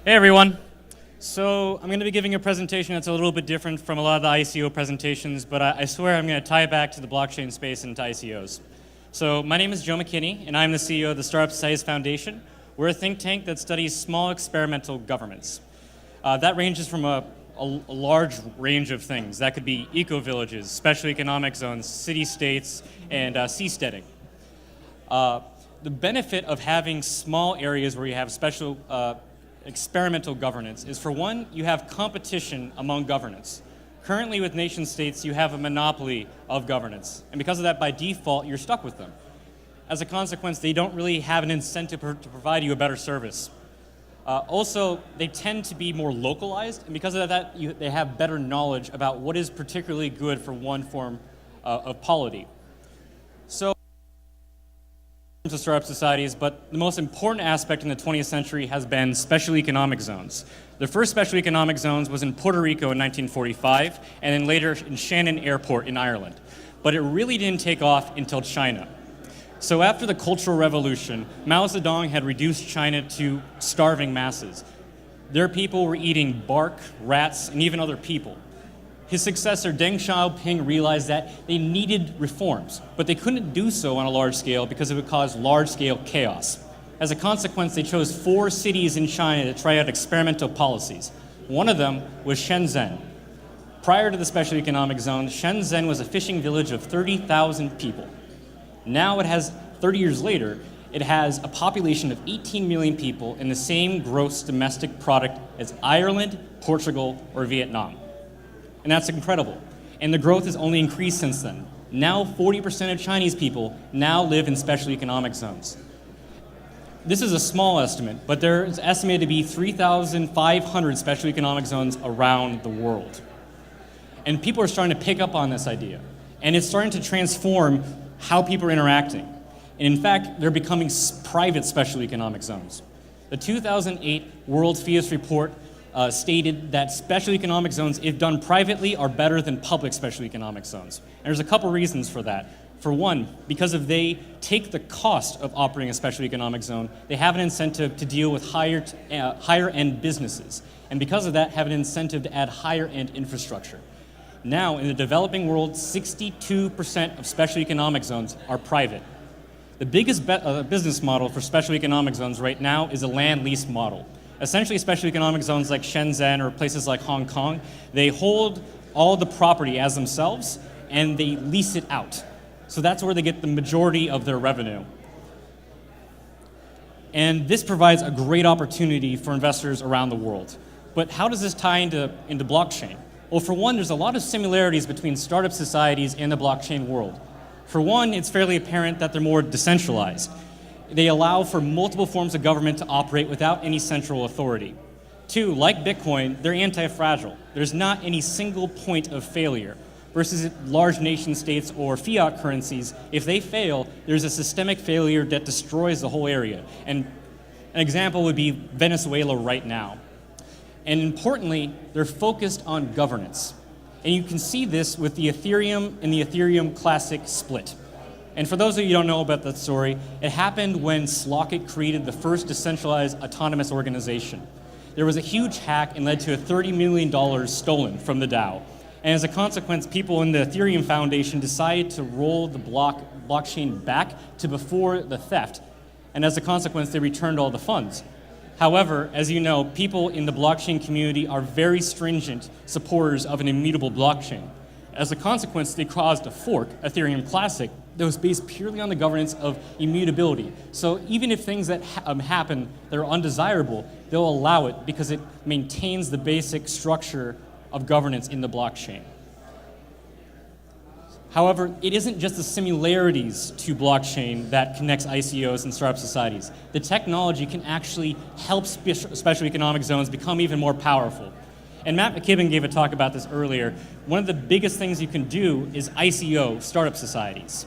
Hey everyone. So I'm going to be giving a presentation that's a little bit different from a lot of the ICO presentations, but I swear I'm going to tie it back to the blockchain space and to ICOs. So my name is Joe McKinney, and I'm the CEO of the Startup Societies Foundation. We're a think tank that studies small experimental governments. That ranges from a large range of things. That could be eco-villages, special economic zones, city-states, and seasteading. The benefit of having small areas where you have special experimental governance is, for one, you have competition among governance. Currently with nation states, you have a monopoly of governance, and because of that, by default, you're stuck with them. As a consequence, they don't really have an incentive to provide you a better service. Also, they tend to be more localized, and because of that, they have better knowledge about what is particularly good for one form of polity. So, to startup societies, but the most important aspect in the 20th century has been special economic zones. The first special economic zones was in Puerto Rico in 1945, and then later in Shannon Airport in Ireland. But it really didn't take off until China. So after the Cultural Revolution, Mao Zedong had reduced China to starving masses. Their people were eating bark, rats, and even other people. His successor, Deng Xiaoping, realized that they needed reforms, but they couldn't do so on a large scale because it would cause large-scale chaos. As a consequence, they chose 4 cities in China to try out experimental policies. One of them was Shenzhen. Prior to the special economic zone, Shenzhen was a fishing village of 30,000 people. Now 30 years later, it has a population of 18 million people and the same gross domestic product as Ireland, Portugal, or Vietnam. And that's incredible. And the growth has only increased since then. Now 40% of Chinese people now live in special economic zones. This is a small estimate, but there's estimated to be 3,500 special economic zones around the world. And people are starting to pick up on this idea. And it's starting to transform how people are interacting. And in fact, they're becoming private special economic zones. The 2008 World FIAS report stated that special economic zones, if done privately, are better than public special economic zones. And there's a couple reasons for that. For one, because if they take the cost of operating a special economic zone, they have an incentive to deal with higher-end businesses. And because of that, have an incentive to add higher-end infrastructure. Now, in the developing world, 62% of special economic zones are private. The biggest business model for special economic zones right now is a land lease model. Essentially, special economic zones like Shenzhen or places like Hong Kong, they hold all the property as themselves and they lease it out. So that's where they get the majority of their revenue. And this provides a great opportunity for investors around the world. But how does this tie into blockchain? Well, for one, there's a lot of similarities between startup societies and the blockchain world. For one, it's fairly apparent that they're more decentralized. They allow for multiple forms of government to operate without any central authority. 2, like Bitcoin, they're anti-fragile. There's not any single point of failure. Versus large nation states or fiat currencies, if they fail, there's a systemic failure that destroys the whole area. And an example would be Venezuela right now. And importantly, they're focused on governance. And you can see this with the Ethereum and the Ethereum Classic split. And for those of you who don't know about that story, it happened when Slockit created the first decentralized autonomous organization. There was a huge hack and led to a $30 million stolen from the DAO. And as a consequence, people in the Ethereum Foundation decided to roll the blockchain back to before the theft. And as a consequence, they returned all the funds. However, as you know, people in the blockchain community are very stringent supporters of an immutable blockchain. As a consequence, they caused a fork, Ethereum Classic, that was based purely on the governance of immutability. So even if things that happen that are undesirable, they'll allow it because it maintains the basic structure of governance in the blockchain. However, it isn't just the similarities to blockchain that connects ICOs and startup societies. The technology can actually help special economic zones become even more powerful. And Matt McKinney gave a talk about this earlier. One of the biggest things you can do is ICO startup societies.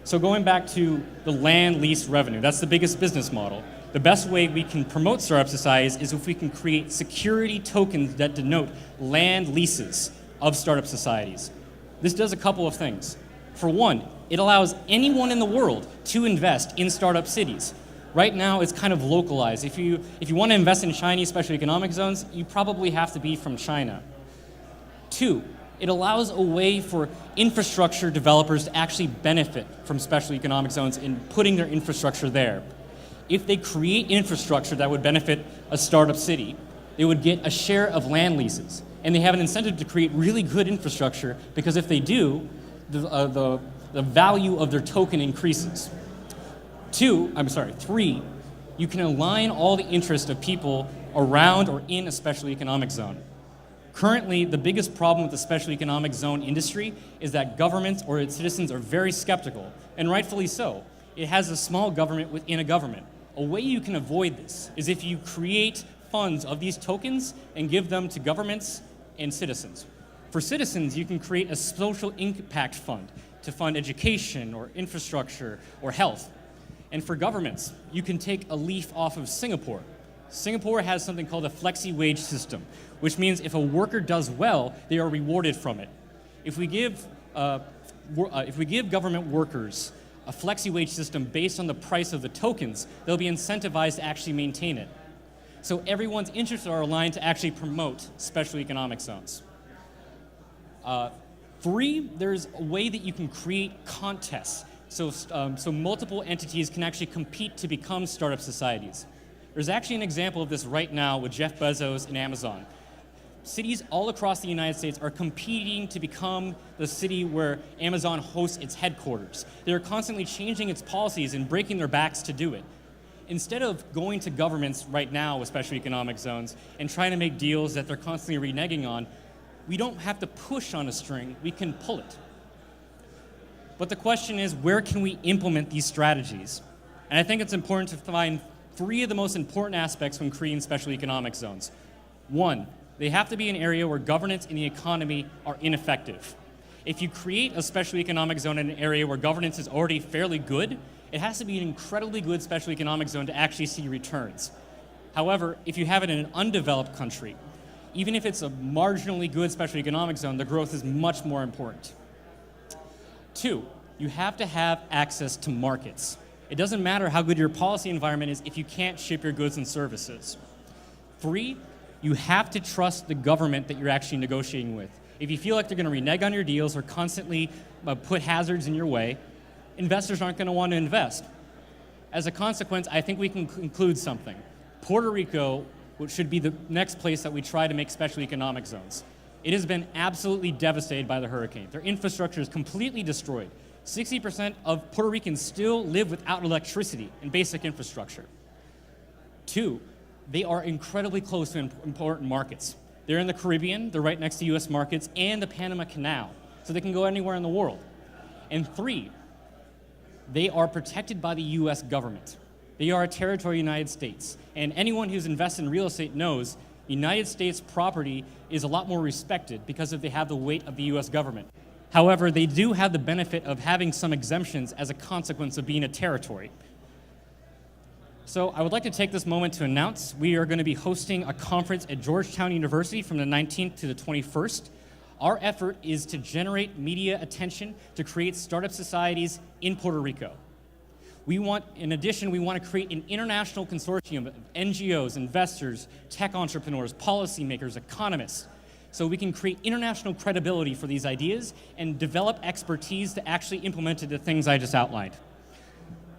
So going back to the land lease revenue, that's the biggest business model. The best way we can promote startup societies is if we can create security tokens that denote land leases of startup societies. This does a couple of things. For one, it allows anyone in the world to invest in startup cities. Right now, it's kind of localized. If you want to invest in Chinese special economic zones, you probably have to be from China. 2, it allows a way for infrastructure developers to actually benefit from special economic zones in putting their infrastructure there. If they create infrastructure that would benefit a startup city, they would get a share of land leases. And they have an incentive to create really good infrastructure, because if they do, the value of their token increases. 3, you can align all the interests of people around or in a special economic zone. Currently, the biggest problem with the special economic zone industry is that governments or its citizens are very skeptical, and rightfully so. It has a small government within a government. A way you can avoid this is if you create funds of these tokens and give them to governments and citizens. For citizens, you can create a social impact fund to fund education or infrastructure or health. And for governments, you can take a leaf off of Singapore. Singapore has something called a flexi wage system, which means if a worker does well, they are rewarded from it. If we give government workers a flexi wage system based on the price of the tokens, they'll be incentivized to actually maintain it. So everyone's interests are aligned to actually promote special economic zones. 3, there's a way that you can create contests. So multiple entities can actually compete to become startup societies. There's actually an example of this right now with Jeff Bezos and Amazon. Cities all across the United States are competing to become the city where Amazon hosts its headquarters. They're constantly changing its policies and breaking their backs to do it. Instead of going to governments right now with special economic zones and trying to make deals that they're constantly reneging on, we don't have to push on a string, we can pull it. But the question is, where can we implement these strategies? And I think it's important to find 3 of the most important aspects when creating special economic zones. 1, they have to be an area where governance and the economy are ineffective. If you create a special economic zone in an area where governance is already fairly good, it has to be an incredibly good special economic zone to actually see returns. However, if you have it in an undeveloped country, even if it's a marginally good special economic zone, the growth is much more important. 2, you have to have access to markets. It doesn't matter how good your policy environment is if you can't ship your goods and services. 3, you have to trust the government that you're actually negotiating with. If you feel like they're going to renege on your deals or constantly put hazards in your way, investors aren't going to want to invest. As a consequence, I think we can conclude something. Puerto Rico should be the next place that we try to make special economic zones. It has been absolutely devastated by the hurricane. Their infrastructure is completely destroyed. 60% of Puerto Ricans still live without electricity and basic infrastructure. 2, they are incredibly close to important markets. They're in the Caribbean, they're right next to US markets, and the Panama Canal, so they can go anywhere in the world. And 3, they are protected by the US government. They are a territory of the United States, and anyone who's invested in real estate knows United States property is a lot more respected because they have the weight of the US government. However, they do have the benefit of having some exemptions as a consequence of being a territory. So I would like to take this moment to announce we are going to be hosting a conference at Georgetown University from the 19th to the 21st. Our effort is to generate media attention to create startup societies in Puerto Rico. In addition, we want to create an international consortium of NGOs, investors, tech entrepreneurs, policymakers, economists, so we can create international credibility for these ideas and develop expertise to actually implement the things I just outlined.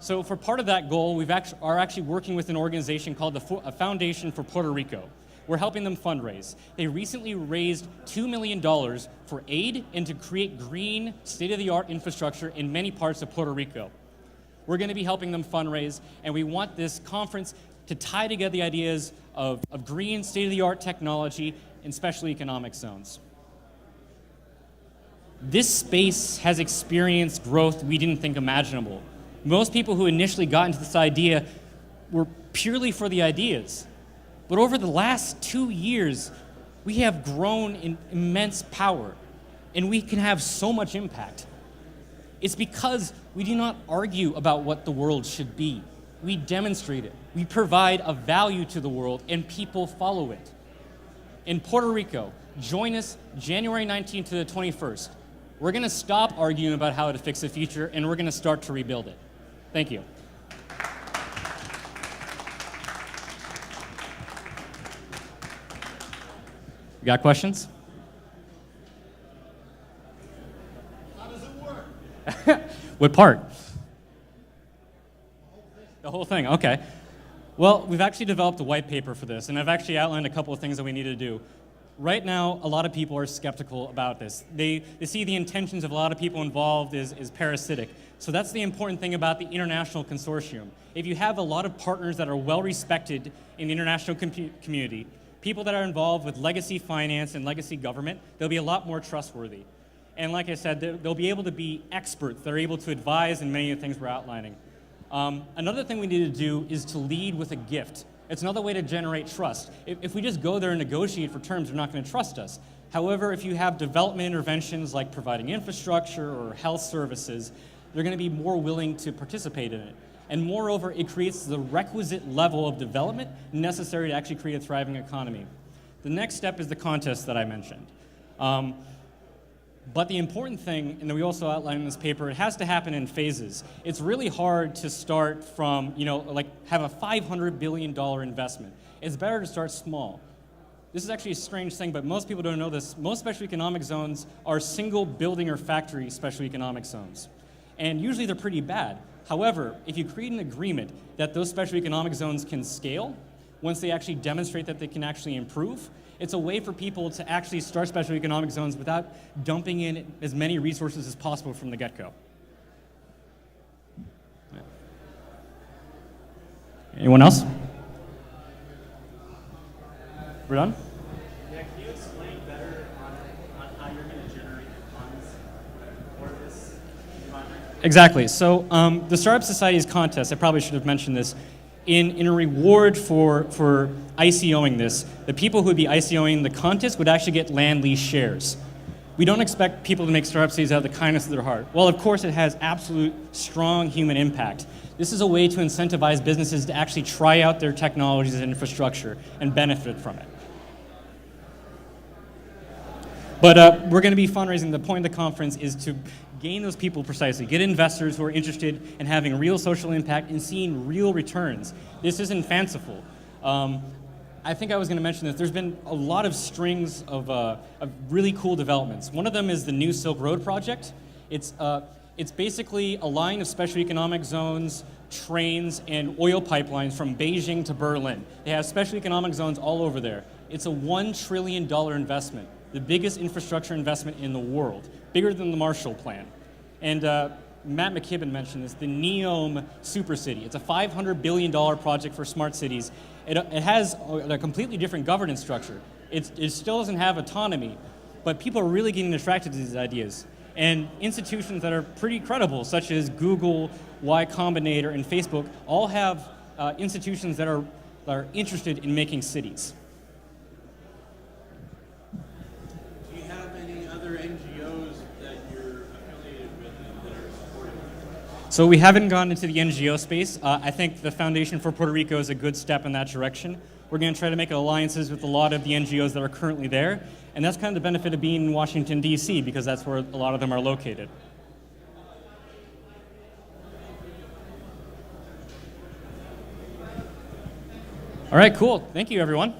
So for part of that goal, we are actually working with an organization called the Foundation for Puerto Rico. We're helping them fundraise. They recently raised $2 million for aid and to create green, state-of-the-art infrastructure in many parts of Puerto Rico. We're going to be helping them fundraise, and we want this conference to tie together the ideas of green, state-of-the-art technology in special economic zones. This space has experienced growth we didn't think imaginable. Most people who initially got into this idea were purely for the ideas. But over the last 2 years, we have grown in immense power, and we can have so much impact. It's because we do not argue about what the world should be. We demonstrate it. We provide a value to the world, and people follow it. In Puerto Rico, join us January 19th to the 21st. We're going to stop arguing about how to fix the future, and we're going to start to rebuild it. Thank you. You got questions? How does it work? What part? The whole thing, okay. Well, we've actually developed a white paper for this, and I've actually outlined a couple of things that we need to do. Right now, a lot of people are skeptical about this. They see the intentions of a lot of people involved is parasitic. So that's the important thing about the international consortium. If you have a lot of partners that are well respected in the international community, people that are involved with legacy finance and legacy government, they'll be a lot more trustworthy. And like I said, they'll be able to be experts. They're able to advise in many of the things we're outlining. Another thing we need to do is to lead with a gift. It's another way to generate trust. If we just go there and negotiate for terms, they're not going to trust us. However, if you have development interventions like providing infrastructure or health services, they're going to be more willing to participate in it. And moreover, it creates the requisite level of development necessary to actually create a thriving economy. The next step is the contest that I mentioned. But the important thing, and that we also outline in this paper, it has to happen in phases. It's really hard to start from, like have a $500 billion investment. It's better to start small. This is actually a strange thing, but most people don't know this. Most special economic zones are single building or factory special economic zones. And usually they're pretty bad. However, if you create an agreement that those special economic zones can scale, once they actually demonstrate that they can actually improve, it's a way for people to actually start special economic zones without dumping in as many resources as possible from the get-go. Yeah. Anyone else? We're done? Yeah, can you explain better on how you're going to generate funds for this project? Exactly. So the Startup Society's contest, I probably should have mentioned this, in a reward for ICOing this, the people who would be ICOing the contest would actually get land lease shares. We don't expect people to make startup cities out of the kindness of their heart. Well, of course, it has absolute strong human impact. This is a way to incentivize businesses to actually try out their technologies and infrastructure and benefit from it. But we're going to be fundraising. The point of the conference is to gain those people precisely, get investors who are interested in having real social impact and seeing real returns. This isn't fanciful. I think I was going to mention this. There's been a lot of strings of really cool developments. One of them is the New Silk Road project. It's basically a line of special economic zones, trains, and oil pipelines from Beijing to Berlin. They have special economic zones all over there. It's a $1 trillion investment, the biggest infrastructure investment in the world, bigger than the Marshall Plan. And Matt McKinney mentioned this, the NEOM Super City. It's a $500 billion project for smart cities. It has a completely different governance structure. It still doesn't have autonomy, but people are really getting attracted to these ideas. And institutions that are pretty credible, such as Google, Y Combinator, and Facebook, all have institutions that are interested in making cities. Do you have any other NGOs that you're affiliated with that are supporting you? So we haven't gone into the NGO space. I think the Foundation for Puerto Rico is a good step in that direction. We're going to try to make alliances with a lot of the NGOs that are currently there, and that's kind of the benefit of being in Washington, D.C., because that's where a lot of them are located. All right, cool. Thank you, everyone.